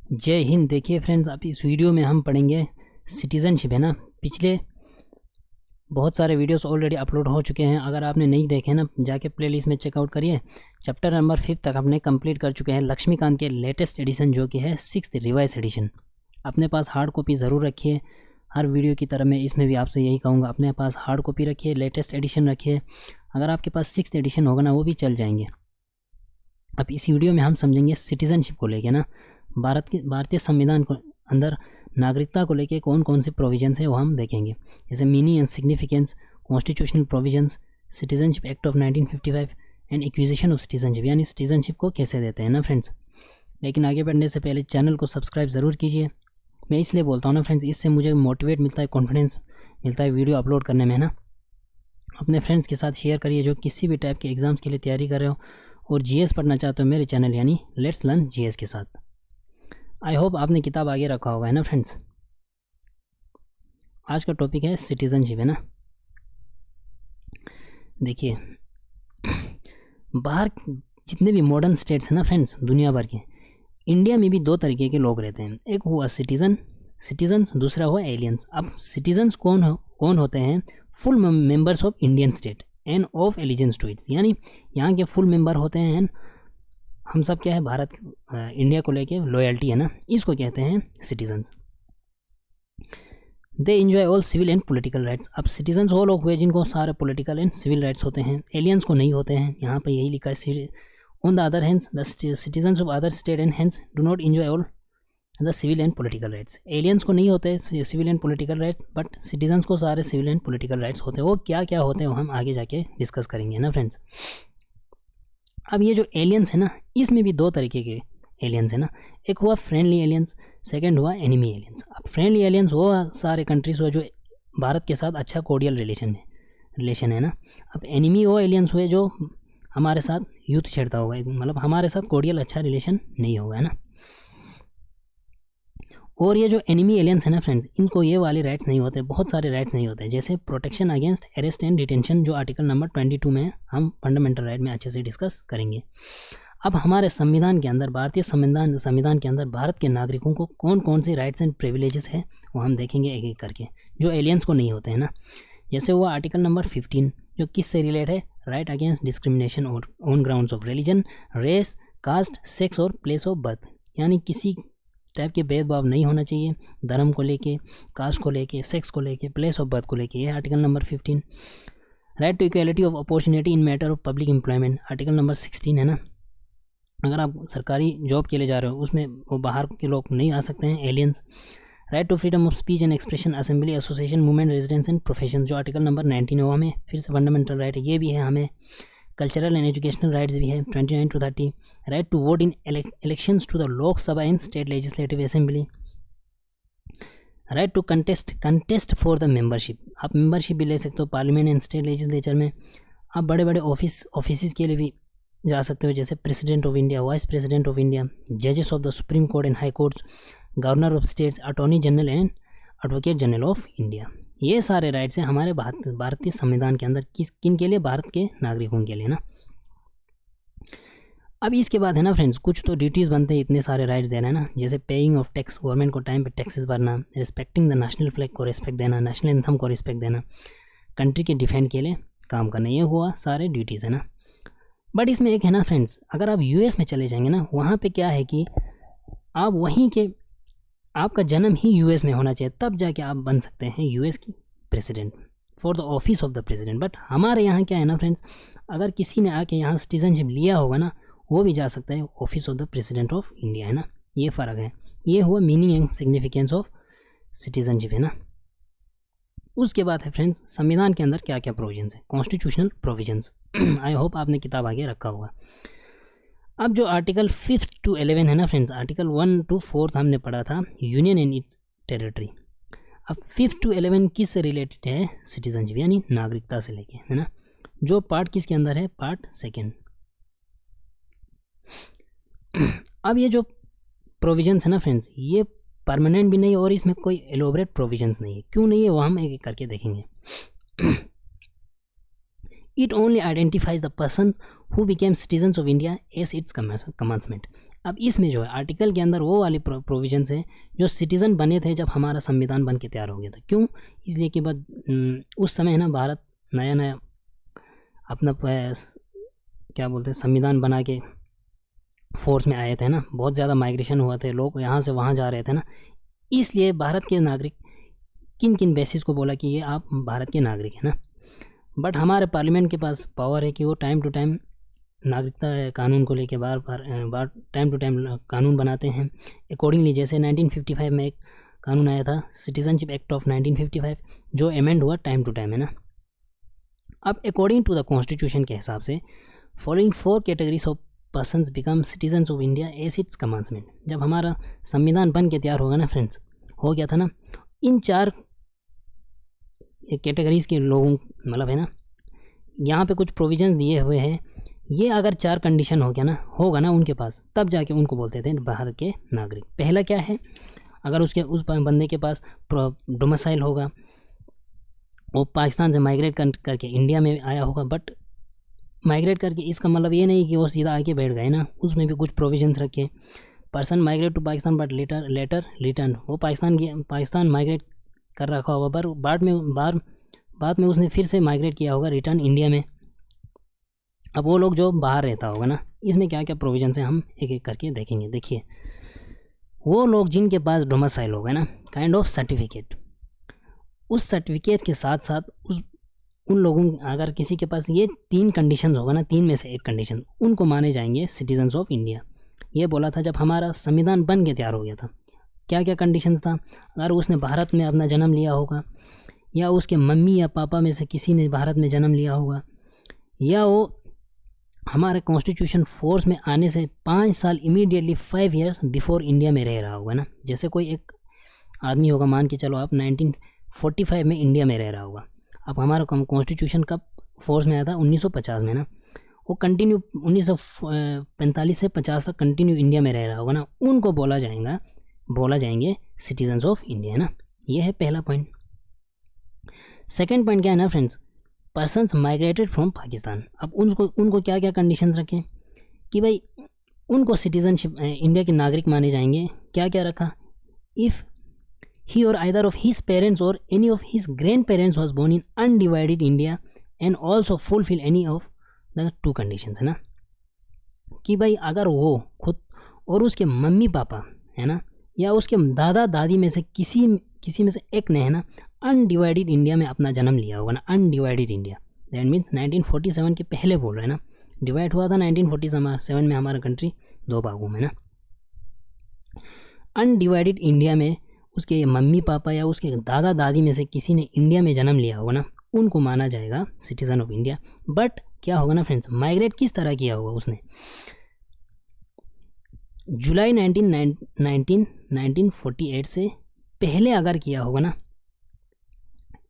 जय हिंद। देखिए फ्रेंड्स, अब इस वीडियो में हम पढ़ेंगे सिटीज़नशिप, है ना। पिछले बहुत सारे वीडियोस ऑलरेडी अपलोड हो चुके हैं। अगर आपने नहीं देखे ना, जाके प्लेलिस्ट में चेकआउट करिए। चैप्टर नंबर 5 तक हमने कंप्लीट कर चुके हैं। लक्ष्मीकांत के लेटेस्ट एडिशन जो कि है 6th रिवाइज एडिशन। अपने पास हार्ड कॉपी ज़रूर रखिए। हर वीडियो की तरह मैं इसमें भी आपसे यही कहूँगा, अपने पास हार्ड कॉपी रखिए, लेटेस्ट एडिशन रखिए। अगर आपके पास 6th एडिशन होगा ना, वो भी चल जाएंगे। अब इस वीडियो में हम समझेंगे सिटीज़नशिप को लेके ना, भारतीय संविधान को अंदर नागरिकता को लेके कौन कौन से प्रोविजंस है वो हम देखेंगे। जैसे meaning and significance, constitutional provisions, citizenship act of 1955 and acquisition of citizenship, यानी सिटीजनशिप को कैसे देते हैं ना फ्रेंड्स। लेकिन आगे बढ़ने से पहले चैनल को सब्सक्राइब ज़रूर कीजिए। मैं इसलिए बोलता हूँ ना फ्रेंड्स, इससे मुझे मोटिवेट मिलता है, कॉन्फिडेंस मिलता है वीडियो अपलोड करने में ना। अपने फ्रेंड्स के साथ शेयर करिए जो किसी भी टाइप के एग्ज़ाम्स के लिए तैयारी कर रहे हो और जीएस पढ़ना चाहते हो मेरे चैनल यानी लेट्स लर्न जीएस के साथ। आई होप आपने किताब आगे रखा होगा, है ना फ्रेंड्स। आज का टॉपिक है सिटीज़नशिप, है ना। देखिए, बाहर जितने भी मॉडर्न स्टेट्स हैं ना फ्रेंड्स, दुनिया भर के, इंडिया में भी दो तरीके के लोग रहते हैं। एक हुआ सिटीजन्स, दूसरा हुआ एलियंस। अब सिटीजन्स कौन होते हैं? Full members of Indian state and of allegiance to its, यानी यहाँ के फुल मेंबर होते हैं। हम सब क्या है, भारत इंडिया को लेके लॉयल्टी है ना, इसको कहते हैं citizens. They enjoy all civil and political rights. अब सिटीजन्स वो लोग हुए जिनको सारे पॉलिटिकल एंड सिविल राइट्स होते हैं। एलियंस को नहीं होते हैं, यहाँ पर यही लिखा है। On the other hands the citizens of other state and hands do not enjoy all the civil and political rights. Aliens को नहीं होते civil and political rights, but citizens को सारे सिविल एंड पॉलिटिकल राइट्स होते हैं। वो क्या क्या होते हैं वो हम आगे जाके डिस्कस करेंगे ना फ्रेंड्स। अब ये जो एलियंस है ना, इसमें भी दो तरीके के एलियंस है ना। एक हुआ फ्रेंडली एलियंस, सेकंड हुआ एनिमी एलियंस। अब फ्रेंडली एलियंस वो सारे कंट्रीज हुआ जो भारत के साथ अच्छा कोर्डियल रिलेशन है ना। अब एनिमी वो एलियंस हुए जो हमारे साथ युद्ध छेड़ता होगा, मतलब हमारे साथ कोर्डियल अच्छा रिलेशन नहीं होगा, है ना। और ये जो एनिमी एलियंस है ना फ्रेंड्स, इनको ये वाले राइट्स नहीं होते, बहुत सारे राइट्स नहीं होते। जैसे protection against arrest and detention, जो आर्टिकल नंबर 22 में हम फंडामेंटल राइट में अच्छे से डिस्कस करेंगे। अब हमारे संविधान के अंदर, भारतीय संविधान के अंदर भारत के नागरिकों को कौन कौन से राइट्स एंड प्रिविलेजेस है वो हम देखेंगे एक एक करके, जो एलियंस को नहीं होते हैं ना। जैसे हुआ आर्टिकल नंबर 15, जो किस से रिलेट है? Right against discrimination on grounds of religion, race, caste, sex और प्लेस ऑफ बर्थ, यानी किसी टाइप के भेदभाव नहीं होना चाहिए धर्म को लेके, कास्ट को लेके, सेक्स को लेके, प्लेस ऑफ बर्थ को लेके। ये article number 15। Right to equality of opportunity in matter of public employment, article number 16 है ना। अगर आप सरकारी जॉब के लिए जा रहे हो, उसमें वो बाहर के लोग नहीं आ सकते हैं, aliens. Right to freedom of speech and expression, assembly, association, movement, residence and profession, जो आर्टिकल नंबर 19 है वो हमें फिर से फंडामेंटल राइट है, ये भी है हमें। कल्चरल एंड एजुकेशनल राइट्स भी है 29 to 30। Right to vote in elections to the Lok Sabha and state legislative assembly. Right to contest for the membership, आप मेंबरशिप भी ले सकते हो पार्लियामेंट एंड स्टेट लेजिस्लेचर में। आप बड़े बड़े ऑफिस के लिए भी जा सकते हो, जैसे president of India, vice president of India, जजेस of the supreme court and high courts, governor of states, attorney general and advocate general of India. ये सारे राइट्स हैं हमारे भारतीय संविधान के अंदर, किन के लिए? भारत के नागरिकों के लिए ना। अब इसके बाद है ना फ्रेंड्स, कुछ तो ड्यूटीज़ बनते हैं, इतने सारे राइट्स देना है ना। जैसे पेइंग ऑफ टैक्स, गवर्नमेंट को टाइम पे टैक्सेस भरना, रिस्पेक्टिंग द नेशनल फ्लैग को रिस्पेक्ट देना, नेशनल एंथम को रिस्पेक्ट देना, कंट्री के डिफेंड के लिए काम करना, ये हुआ सारे ड्यूटीज़ है ना। बट इसमें एक है ना फ्रेंड्स, अगर आप यूएस में चले जाएंगे ना, वहाँ पे क्या है कि आप वहीं के, आपका जन्म ही यूएस में होना चाहिए, तब जाके आप बन सकते हैं यूएस की president, for the office of the president. But हमारे यहाँ क्या है ना फ्रेंड्स, अगर किसी ने आके यहाँ सिटीजनशिप लिया होगा ना, वो भी जा सकता है office of the president of India, है ना। ये फ़र्क है, ये हुआ meaning and significance of citizenship, है ना। उसके बाद है फ्रेंड्स, संविधान के अंदर क्या क्या प्रोविजंस है, कॉन्स्टिट्यूशनल प्रोविजंस। आई होप आपने किताब आगे रखा होगा। अब जो आर्टिकल 5 to 11 है ना फ्रेंड्स, आर्टिकल 1 to 4 हमने पढ़ा था, यूनियन एंड इट्स टेरिटरी। अब 5 to 11 किस से रिलेटेड है? सिटीजनशिप, यानी नागरिकता से लेके, है ना। जो पार्ट किसके अंदर है? पार्ट 2। अब ये जो प्रोविजंस है ना फ्रेंड्स, ये परमानेंट भी नहीं और इसमें कोई एलोबरेट प्रोविजंस नहीं है। क्यों नहीं है वो हम एक एक करके देखेंगे। It only identifies the person who became citizens of India as its commencement, अब इसमें जो है आर्टिकल के अंदर वो वाली प्रोविजंस है जो सिटीज़न बने थे जब हमारा संविधान बन के तैयार हो गया था। क्यों? इसलिए कि बाद उस समय है ना भारत नया नया अपना क्या बोलते हैं संविधान बना के फोर्स में आए थे ना, बहुत ज़्यादा माइग्रेशन हुआ थे, लोग यहाँ से वहाँ जा रहे थे ना, इसलिए भारत के नागरिक किन किन बेसिस को बोला कि ये आप भारत के नागरिक हैं ना। बट हमारे पार्लियामेंट के पास पावर है कि वो टाइम टू टाइम नागरिकता कानून को लेके बार टाइम टू टाइम कानून बनाते हैं अकॉर्डिंगली। जैसे 1955 में एक कानून आया था सिटीजनशिप एक्ट ऑफ 1955 जो अमेंड हुआ टाइम टू टाइम है ना। अब अकॉर्डिंग टू द कॉन्स्टिट्यूशन के हिसाब से following 4 categories of persons become citizens of India as its commencement. जब हमारा संविधान बन के तैयार होगा ना फ्रेंड्स, हो गया था ना, इन 4 कैटेगरीज़ के लोगों मतलब है ना, यहाँ पे कुछ प्रोविजंस दिए हुए हैं। ये अगर 4 कंडीशन होगा ना उनके पास, तब जाके उनको बोलते थे भारत के नागरिक। पहला क्या है, अगर उस बंदे के पास डोमिसाइल होगा, वो पाकिस्तान से माइग्रेट करके इंडिया में आया होगा। बट माइग्रेट करके इसका मतलब ये नहीं कि वो सीधा आके बैठ गए ना, उसमें भी कुछ प्रोविजंस रखे। Person migrate to Pakistan but later return, वो पाकिस्तान माइग्रेट कर रखा होगा पर बाद में उसने फिर से माइग्रेट किया होगा रिटर्न इंडिया में। अब वो लोग जो बाहर रहता होगा ना, इसमें क्या क्या प्रोविजंस हैं हम एक एक करके देखेंगे। देखिए, वो लोग जिनके पास डोमिसाइल होगा ना, काइंड ऑफ सर्टिफिकेट, उस सर्टिफिकेट के साथ साथ उन लोगों, अगर किसी के पास ये 3 कंडीशन होगा ना, 3 में से एक कंडीशन, उनको माने जाएंगे सिटीजन्स ऑफ इंडिया। ये बोला था जब हमारा संविधान बन के तैयार हो गया था। क्या क्या कंडीशंस था, अगर उसने भारत में अपना जन्म लिया होगा, या उसके मम्मी या पापा में से किसी ने भारत में जन्म लिया होगा, या वो हमारे कॉन्स्टिट्यूशन फोर्स में आने से 5 साल इमीडिएटली 5 ईयर्स बिफोर इंडिया में रह रहा होगा ना। जैसे कोई एक आदमी होगा, मान के चलो आप 1945 में इंडिया में रह रहा होगा। अब हमारा कॉन्स्टिट्यूशन कब फोर्स में आया था? 1950 में ना। वो कंटिन्यू 1945 से 50 तक कंटिन्यू इंडिया में रह रहा होगा ना, उनको बोला जाएंगे सिटीजन्स ऑफ इंडिया है ना। ये है पहला पॉइंट। सेकेंड पॉइंट क्या है ना friends, persons migrated from Pakistan. अब उनको क्या क्या कंडीशंस रखें कि भाई उनको सिटीजनशिप इंडिया के नागरिक माने जाएंगे। क्या क्या रखा, if he or either of his parents or any of his grandparents was born in undivided India and also fulfill any of the 2 conditions है ना, कि भाई अगर वो खुद और उसके मम्मी पापा है ना, या उसके दादा दादी में से किसी में से एक ने है ना अनडिवाइडेड इंडिया में अपना जन्म लिया होगा ना, अनडिवाइडेड इंडिया, दैट मीन्स 1947 के पहले बोल रहे हैं ना, डिवाइड हुआ था 1947 में हमारा कंट्री 2 भागों में ना। अनडिवाइडेड इंडिया में उसके मम्मी पापा या उसके दादा दादी में से किसी ने इंडिया में जन्म लिया होगा ना, उनको माना जाएगा सिटीजन ऑफ इंडिया। बट क्या होगा ना फ्रेंड्स, माइग्रेट किस तरह किया होगा उसने, जुलाई 1948 से पहले अगर किया होगा ना,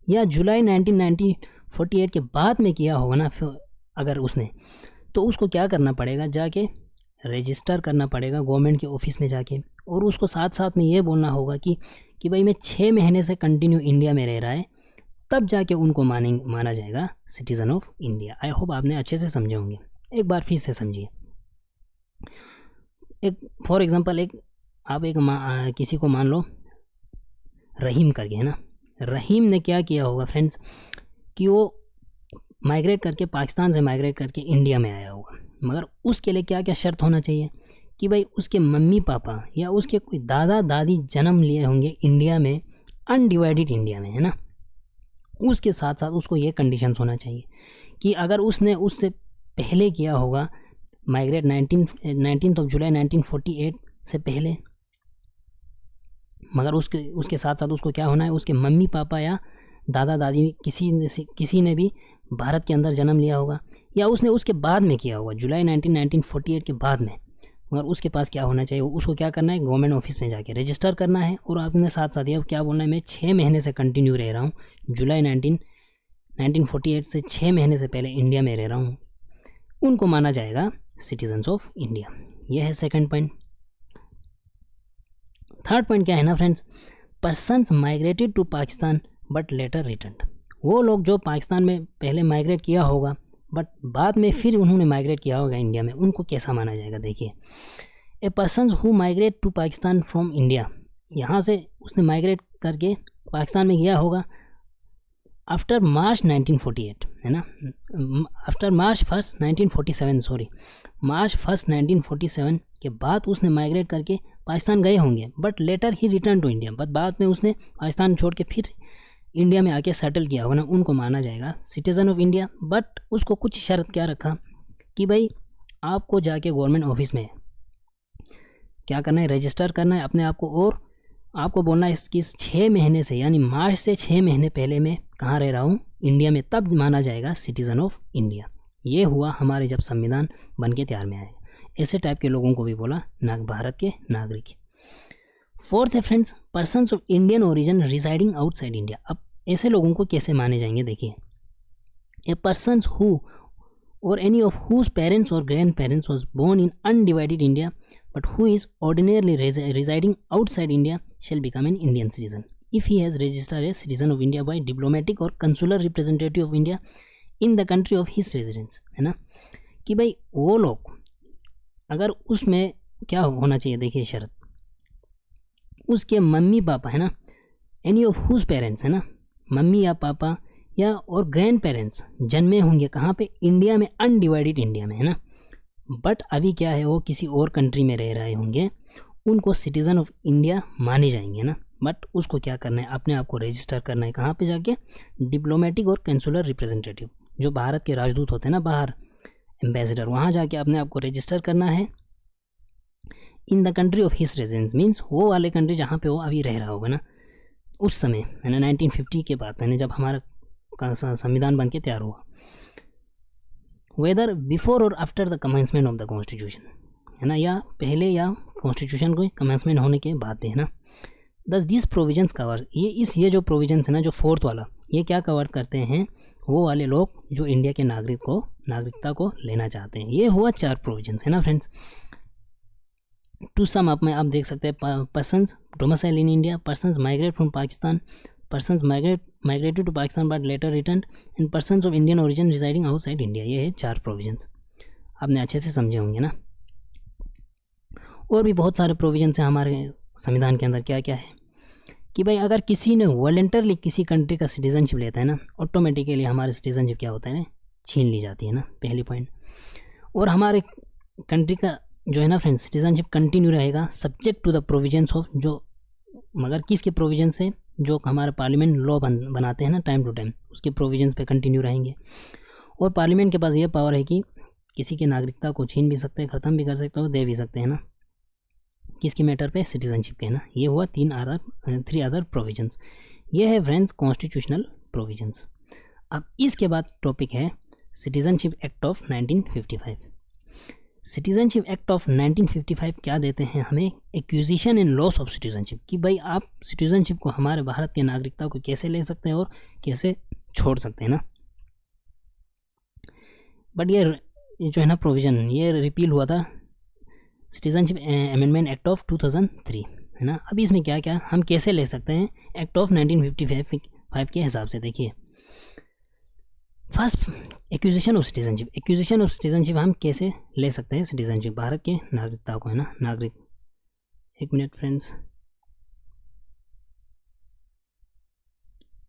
या जुलाई 1948 के बाद में किया होगा ना अगर उसने, तो उसको क्या करना पड़ेगा, जाके रजिस्टर करना पड़ेगा गवर्नमेंट के ऑफिस में जाके, और उसको साथ साथ में ये बोलना होगा कि भाई मैं 6 महीने से कंटिन्यू इंडिया में रह रहा है, तब जाके उनको माना जाएगा citizen of India. I hope आपने अच्छे से समझे होंगे। एक बार फिर से समझिए। एक फॉर एग्जांपल आप किसी को मान लो रहीम करके है ना, रहीम ने क्या किया होगा फ्रेंड्स कि वो माइग्रेट करके पाकिस्तान से माइग्रेट करके इंडिया में आया होगा, मगर उसके लिए क्या क्या शर्त होना चाहिए कि भाई उसके मम्मी पापा या उसके कोई दादा दादी जन्म लिए होंगे इंडिया में, अनडिवाइडेड इंडिया में है ना। उसके साथ साथ उसको ये कंडीशंस होना चाहिए कि अगर उसने उससे पहले किया होगा माइग्रेट 19 जुलाई 1948 से पहले, मगर उसके साथ साथ उसको क्या होना है, उसके मम्मी पापा या दादा दादी किसी ने भी भारत के अंदर जन्म लिया होगा, या उसने उसके बाद में किया होगा जुलाई 1948 के बाद में, मगर उसके पास क्या होना चाहिए, उसको क्या करना है, गवर्नमेंट ऑफिस में जाके रजिस्टर करना है। और आपने साथ साथ ये क्या बोलना है, मैं 6 महीने से कंटिन्यू रह रहा हूँ, जुलाई 1948 से 6 महीने से पहले इंडिया में रह रहा हूँ, उनको माना जाएगा सिटीजन्स ऑफ इंडिया। यह है सेकंड पॉइंट। थर्ड पॉइंट क्या है ना friends, persons migrated to Pakistan but later returned. वो लोग जो पाकिस्तान में पहले माइग्रेट किया होगा बट बाद में फिर उन्होंने माइग्रेट किया होगा इंडिया में, उनको कैसा माना जाएगा। देखिए, a person who migrate to Pakistan from India, यहाँ से उसने माइग्रेट करके पाकिस्तान में गया होगा आफ्टर मार्च 1948, है ना, आफ्टर मार्च 1 1947, सॉरी, मार्च 1 1947 के बाद उसने माइग्रेट करके पाकिस्तान गए होंगे, बट लेटर ही रिटर्न टू इंडिया, बट बाद में उसने पाकिस्तान छोड़ के फिर इंडिया में आके सेटल किया होगा ना, उनको माना जाएगा सिटीज़न ऑफ इंडिया। बट उसको कुछ शर्त क्या रखा कि भाई आपको जाके गवर्नमेंट ऑफिस में क्या करना है, रजिस्टर करना है अपने आप को, और आपको बोलना है इसकी 6 महीने से, यानी मार्च से 6 महीने पहले मैं कहाँ रह रहा हूँ, इंडिया में, तब माना जाएगा सिटीज़न ऑफ इंडिया। ये हुआ हमारे जब संविधान बन के तैयार में आएगा। ऐसे टाइप के लोगों को भी बोला भारत के नागरिक। फोर्थ है friends, persons of Indian origin residing outside India. अब ऐसे लोगों को कैसे माने जाएंगे, देखिए, a persons who or any of whose parents or grandparents was born in undivided India but who is ordinarily residing outside India shall become an Indian citizen if he has registered as citizen of India by diplomatic or consular representative of India in the country of his residence, है ना, कि भाई वो लोग अगर उसमें क्या होना चाहिए, देखिए शर्त, उसके मम्मी पापा, है ना, एनी ऑफ हुज पेरेंट्स, है ना, मम्मी या पापा या और ग्रैंड पेरेंट्स जन्मे होंगे कहाँ पे, इंडिया में, अनडिवाइडेड इंडिया में, है ना, बट अभी क्या है वो किसी और कंट्री में रह रहे होंगे, उनको सिटीज़न ऑफ इंडिया माने जाएंगे ना। बट उसको क्या करना है, अपने आप को रजिस्टर करना है कहाँ पे जाके, डिप्लोमेटिक और कंसुलर रिप्रेजेंटेटिव, जो भारत के राजदूत होते हैं ना बाहर, एम्बेसडर, वहाँ जाके अपने आप को रजिस्टर करना है in the country of his residence, means वो वाले कंट्री जहाँ पे वो अभी रह रहा होगा ना उस समय, है ना, 1950 के बाद, है ना, जब हमारा संविधान बन के तैयार हुआ, वेदर बिफोर और after the commencement of the constitution, है ना, या पहले या कॉन्स्टिट्यूशन को कमेंसमेंट होने के बाद है ना। दस दिस प्रोविजंस कवर, ये जो प्रोविजंस है ना, जो फोर्थ वाला, ये क्या कवर करते हैं, वो वाले लोग जो इंडिया के नागरिकता को लेना चाहते हैं। ये हुआ 4 प्रोविजंस, है ना फ्रेंड्स। टू सम अप में आप देख सकते हैं, persons domicile in India, persons migrate from Pakistan, persons migrated to Pakistan but later returned, and persons of Indian origin residing outside India। ये है 4 प्रोविजंस, आपने अच्छे से समझे होंगे ना। और भी बहुत सारे प्रोविजंस हैं हमारे संविधान के अंदर। क्या क्या है कि भाई अगर किसी ने वॉलंटरली किसी कंट्री का सिटीजनशिप लेता है ना, ऑटोमेटिकली हमारे सिटीजनशिप क्या होता है ना, छीन ली जाती है ना, पहली पॉइंट। और हमारे कंट्री का जो है ना फ्रेंड्स, सिटीजनशिप कंटिन्यू रहेगा subject to the provisions of, जो मगर किसके प्रोविजन से, जो हमारे पार्लियामेंट लॉ बनाते हैं ना टाइम टू टाइम, उसके प्रोविजंस पे कंटिन्यू रहेंगे। और पार्लियामेंट के पास ये पावर है कि किसी की नागरिकता को छीन भी सकते हैं, ख़त्म भी कर सकते हैं, दे भी सकते हैं ना, किसके मैटर पे, सिटीजनशिप के, ना। ये हुआ 3 अदर प्रोविजंस। ये है फ्रेंड्स कॉन्स्टिट्यूशनल प्रोविजंस। अब इसके बाद टॉपिक है citizenship act of 1955। Citizenship act of 1955 क्या देते हैं हमें, acquisition and loss of citizenship, कि भाई आप सिटीजनशिप को, हमारे भारत के नागरिकता को कैसे ले सकते हैं और कैसे छोड़ सकते हैं ना। बट ये जो है ना प्रोविज़न, ये रिपील हुआ था सिटीजनशिप अमेंडमेंट एक्ट ऑफ 2003, है ना। अब इसमें क्या क्या हम कैसे ले सकते हैं एक्ट ऑफ 1955 के हिसाब से, देखिए। First, acquisition of citizenship. Acquisition of citizenship हम कैसे ले सकते हैं सिटीजनशिप, भारत के नागरिकता को, है ना, नागरिक। एक minute friends,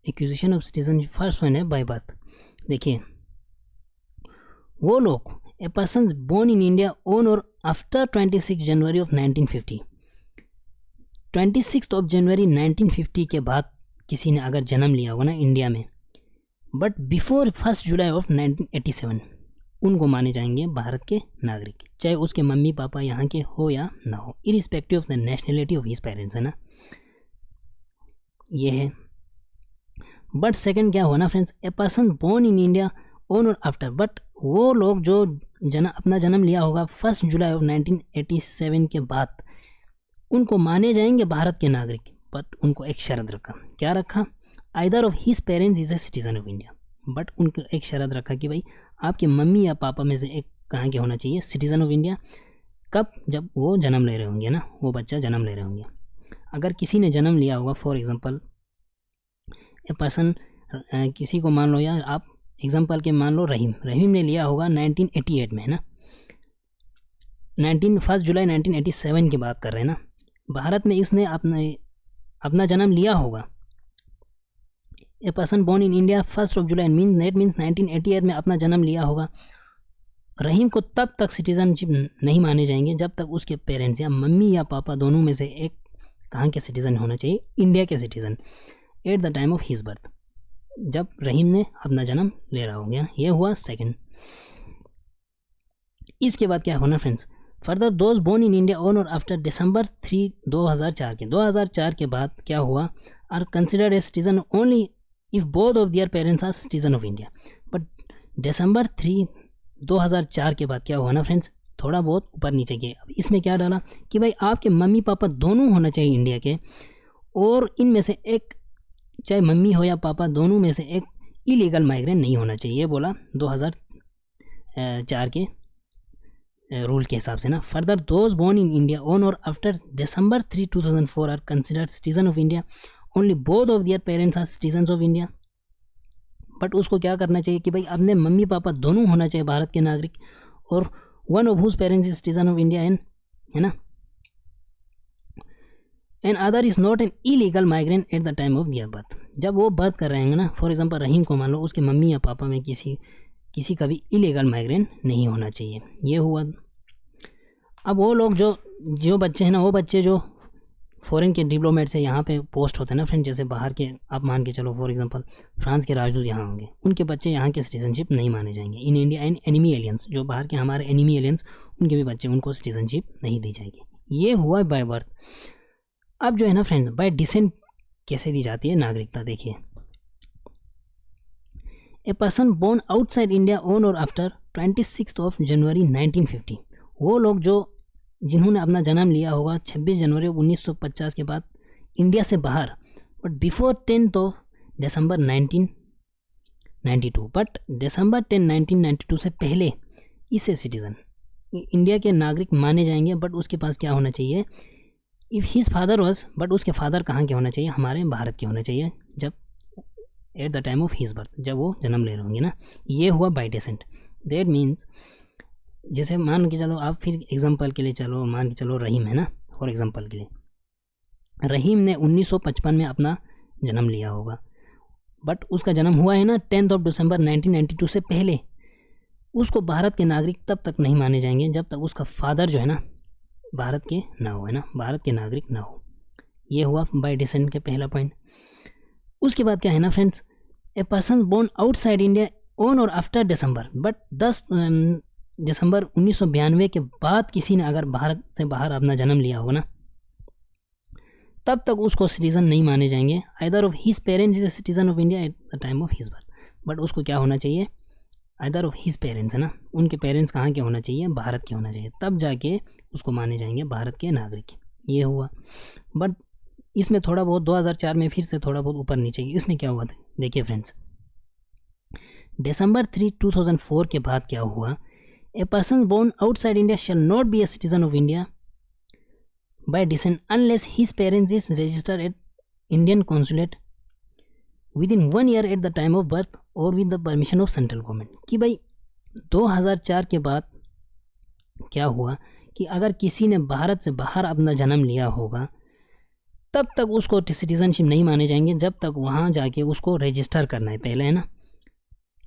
acquisition of citizenship first one है बाय बर्थ। देखिए, वो लोग, a person born in India on और आफ्टर 26 जनवरी ऑफ 1950, 26 जनवरी 1950 के बाद किसी ने अगर जन्म लिया होगा ना इंडिया में, बट बिफोर 1 जुलाई ऑफ 1987, उनको माने जाएंगे भारत के नागरिक, चाहे उसके मम्मी पापा यहाँ के हो या ना हो, irrespective of the nationality of his parents, है ना। ये है। बट सेकंड क्या हुआ ना friends, a person born in India on और आफ्टर, बट वो लोग जो अपना जन्म लिया होगा 1 जुलाई ऑफ 1987 के बाद, उनको माने जाएंगे भारत के नागरिक। बट उनको एक शर्त रखा, क्या रखा, either of his parents is a citizen of India. But उनको एक शर्त रखा कि भाई आपके मम्मी या पापा में से एक कहाँ के होना चाहिए, सिटीजन ऑफ इंडिया। कब, जब वो जन्म ले रहे होंगे ना, वो बच्चा जन्म ले रहे होंगे। अगर किसी ने जन्म लिया होगा, फॉर एग्जांपल ए पर्सन, किसी को मान लो, या आप एग्जांपल के मान लो रहीम ने लिया होगा 1988 में, है ना, 1 जुलाई 1987 की बात कर रहे हैं ना, भारत में इसने अपना जन्म लिया होगा। A person born in India 1 July means 1988 में अपना जन्म लिया होगा। रहीम को तब तक सिटीजनशिप नहीं माने जाएंगे जब तक उसके पेरेंट्स या मम्मी या पापा दोनों में से एक कहाँ के सिटीज़न होना चाहिए, इंडिया के citizen, eight the time of his birth, जब रहीम ने अपना जन्म ले रहा हो गया। ये हुआ सेकंड। इसके बाद क्या होना friends, further those born in India on और आफ्टर December 3, 2004 के बाद क्या हुआ, are considered a citizen only if both of their parents are citizen of India. But December 3, 2004 के बाद क्या हुआ ना फ्रेंड्स, थोड़ा बहुत ऊपर नीचे किए। अब इसमें क्या डाला कि भाई आपके मम्मी पापा दोनों होना चाहिए इंडिया के, और इनमें से एक, चाहे मम्मी हो या पापा, दोनों में से एक इलीगल माइग्रेंट नहीं होना चाहिए, बोला 2004 के रूल के हिसाब से ना। Further those born in India on और after December 3, 2004 are considered citizen of India only both of their parents are citizen of India. But उसको क्या करना चाहिए कि भाई अपने मम्मी पापा दोनों होना चाहिए भारत के नागरिक, और one of whose parents is citizen of India and, है ना, and other is not an illegal migrant at the time of their birth. जब वो बर्थ कर रहे हैं ना, फॉर एग्जांपल रहीम को मान लो, उसके मम्मी या पापा में किसी का भी इलीगल माइग्रेंट नहीं होना चाहिए। ये हुआ। अब वो लोग जो बच्चे हैं ना, वो बच्चे जो फॉरेन के डिप्लोमेट से यहाँ पे पोस्ट होते हैं ना फ्रेंड, जैसे बाहर के, आप मान के चलो फॉर एग्जांपल फ्रांस के राजदूत यहाँ होंगे, उनके बच्चे यहाँ के सिटीजनशिप नहीं माने जाएंगे in India. And enemy aliens, जो बाहर के हमारे एनिमी एलियंस, उनके भी बच्चे, उनको सिटीजनशिप नहीं दी जाएगी। ये हुआ बाय बर्थ। अब जो है ना फ्रेंड्स, बाय डिसेंट कैसे दी जाती है नागरिकता, देखिए। A person born outside India on और आफ्टर 26 जनवरी 1950, वो लोग जिन्होंने अपना जन्म लिया होगा 26 जनवरी 1950 के बाद इंडिया से बाहर, बट बिफोर 10 दिसंबर 1992, बट December 10, 1992 से पहले इसे सिटीज़न इंडिया के नागरिक माने जाएंगे। बट उसके पास क्या होना चाहिए, if his father was, but उसके फादर कहाँ के होना चाहिए, हमारे भारत के होना चाहिए, जब eight the time of his birth, जब वो जन्म ले रहे होंगे ना। ये हुआ बाय डिसेंट। दैट मीन्स, जैसे मान के चलो आप, फिर एग्जांपल के लिए चलो, मान के चलो रहीम है ना, फॉर एग्जांपल के लिए रहीम ने 1955 में अपना जन्म लिया होगा, बट उसका जन्म हुआ है ना 10 दिसंबर 1992 से पहले। उसको भारत के नागरिक तब तक नहीं माने जाएंगे जब तक उसका फादर जो है ना भारत के ना हो, है ना, भारत के नागरिक ना हो। ये हुआ बाय डिसेंट के पहला पॉइंट। उसके बाद क्या है ना friends, a person born outside India on और आफ्टर दिसंबर, बट 10 दिसंबर 1992 के बाद किसी ने अगर भारत से बाहर अपना जन्म लिया होगा ना, तब तक उसको सिटीज़न नहीं माने जाएंगे। Either of his parents is a citizen of India at the time of his birth, but उसको क्या होना चाहिए, आइदर ऑफ हिज पेरेंट्स, है ना, उनके पेरेंट्स कहाँ के होना चाहिए, भारत के होना चाहिए, तब जाके उसको माने जाएंगे भारत के नागरिक। ये हुआ। बट इसमें थोड़ा बहुत 2004 में फिर से थोड़ा बहुत ऊपर नीचे, इसमें क्या हुआ था, देखिए फ्रेंड्स, December 3, 2004 के बाद क्या हुआ, a person born outside India shall not be a citizen of India by descent unless his parents is registered at Indian consulate with in 1 year at the time of birth और with the permission of central government. कि भाई 2004 के बाद क्या हुआ कि अगर किसी ने भारत से बाहर अपना जन्म लिया होगा, तब तक उसको सिटीजनशिप नहीं माने जाएंगे जब तक वहाँ जाके उसको रजिस्टर करना है पहले, है ना,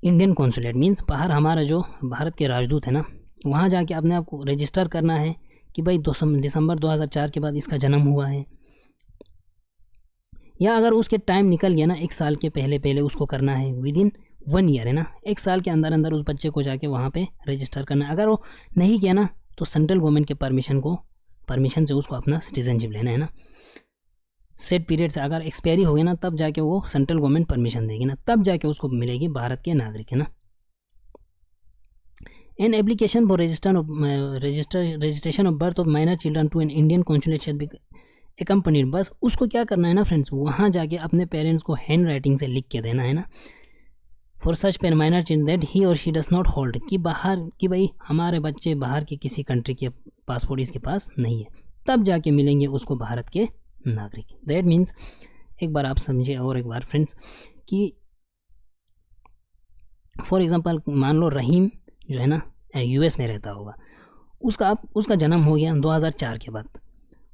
इंडियन कॉन्सुलेट मीन्स बाहर हमारा जो भारत के राजदूत है ना, वहाँ जाके अपने आप को रजिस्टर करना है कि भाई दिसंबर 2004 के बाद इसका जन्म हुआ है। या अगर उसके टाइम निकल गया ना, 1 साल के पहले उसको करना है विद इन 1 year, है ना, 1 साल के अंदर उस बच्चे को जाके वहाँ पे रजिस्टर करना है। अगर वो नहीं किया ना, तो सेंट्रल गवर्नमेंट के परमिशन से उसको अपना सिटीजनशिप लेना है ना। सेट पीरियड से अगर एक्सपायरी हो गया ना, तब जाके वो सेंट्रल गवर्नमेंट परमिशन देगी ना, तब जाके उसको मिलेगी भारत के नागरिक, है ना। An application for registration of birth of minor children to an Indian consulate shall be accompanied. बस उसको क्या करना है ना फ्रेंड्स, वहाँ जाके अपने पेरेंट्स को हैंड राइटिंग से लिख के देना है ना, for such pen minor children that he और शी डज नॉट होल्ड, कि भाई हमारे बच्चे बाहर के किसी कंट्री के पासपोर्ट इसके पास नहीं है, तब जाके मिलेंगे उसको भारत के नागरिक। दैट मीन्स, एक बार आप समझिए और एक बार फ्रेंड्स, कि फॉर एग्जांपल मान लो रहीम जो है ना US में रहता होगा, उसका जन्म हो गया 2004 के बाद,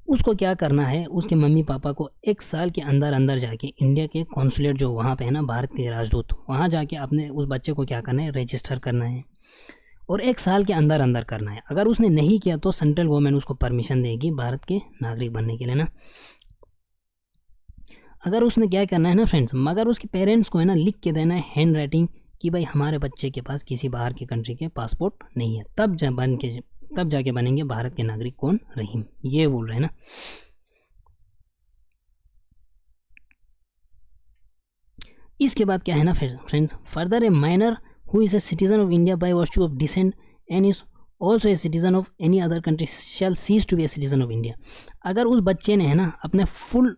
उसको क्या करना है, उसके मम्मी पापा को 1 साल के अंदर अंदर जाके इंडिया के कॉन्सुलेट जो वहाँ पे है ना, भारत के राजदूत, वहाँ जाके अपने उस बच्चे को क्या करना है, रजिस्टर करना है और 1 साल के अंदर अंदर करना है। अगर उसने नहीं किया तो सेंट्रल गवर्नमेंट उसको परमिशन देगी भारत के नागरिक बनने के लिए ना। अगर उसने क्या करना है ना फ्रेंड्स, मगर उसके पेरेंट्स को है ना लिख के देना है हैंड राइटिंग कि भाई हमारे बच्चे के पास किसी बाहर के कंट्री के पासपोर्ट नहीं है, तब जाके बनेंगे भारत के नागरिक कौन, रहीम, ये बोल रहे हैं ना। इसके बाद क्या है ना friends, further a minor who is a citizen of India by virtue of descent and is also a citizen of any other country shall cease to be a citizen of India. अगर उस बच्चे ने है ना अपने full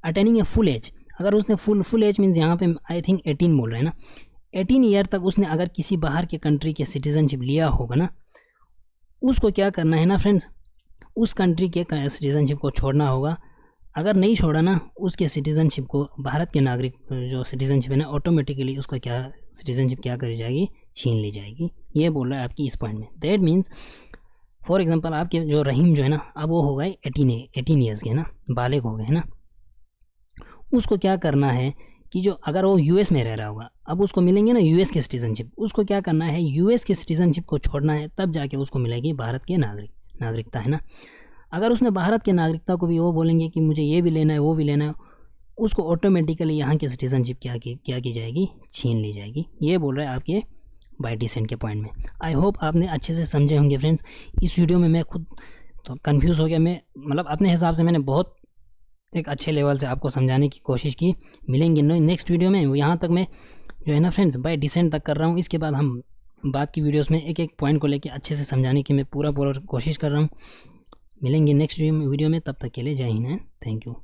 attaining a full age, अगर उसने full as means यहाँ पे आई थिंक 18 बोल रहे हैं ना, 18 ईयर तक उसने अगर किसी बाहर के कंट्री के सिटीजनशिप लिया होगा ना, उसको क्या करना है ना फ्रेंड्स, उस कंट्री के सिटीजनशिप को छोड़ना होगा। अगर नहीं छोड़ा ना, उसके सिटीजनशिप को भारत के नागरिक जो सिटीजनशिप है ना, ऑटोमेटिकली उसका क्या सिटीजनशिप क्या करी जाएगी, छीन ली जाएगी। ये बोल रहा है आपकी इस पॉइंट में। दैट मीन्स फॉर एग्जांपल आपके जो रहीम जो है ना, अब वो हो गए 18 ईयर्स के ना, बालिग हो गए है ना, उसको क्या करना है कि जो अगर वो यूएस में रह रहा होगा, अब उसको मिलेंगे ना यूएस के सिटीजनशिप, उसको क्या करना है, यूएस के सिटीजनशिप को छोड़ना है, तब जाके उसको मिलेगी भारत के नागरिकता है ना। अगर उसने भारत के नागरिकता को भी वो बोलेंगे कि मुझे ये भी लेना है वो भी लेना है, उसको ऑटोमेटिकली यहाँ की सिटीजनशिप क्या की जाएगी, छीन ली जाएगी। ये बोल रहा है आपके बाय डिसेंट के पॉइंट में। आई होप आपने अच्छे से समझे होंगे फ्रेंड्स। इस वीडियो में मैं खुद तो कन्फ्यूज़ हो गया, मैं मतलब अपने हिसाब से मैंने बहुत एक अच्छे लेवल से आपको समझाने की कोशिश की। मिलेंगे नेक्स्ट वीडियो में। यहाँ तक मैं जो है ना फ्रेंड्स बाय डिसेंट तक कर रहा हूँ, इसके बाद हम बाद की वीडियोस में एक एक पॉइंट को लेके अच्छे से समझाने की मैं पूरा कोशिश कर रहा हूँ। मिलेंगे नेक्स्ट वीडियो में, तब तक के लिए जय हिंद, थैंक यू।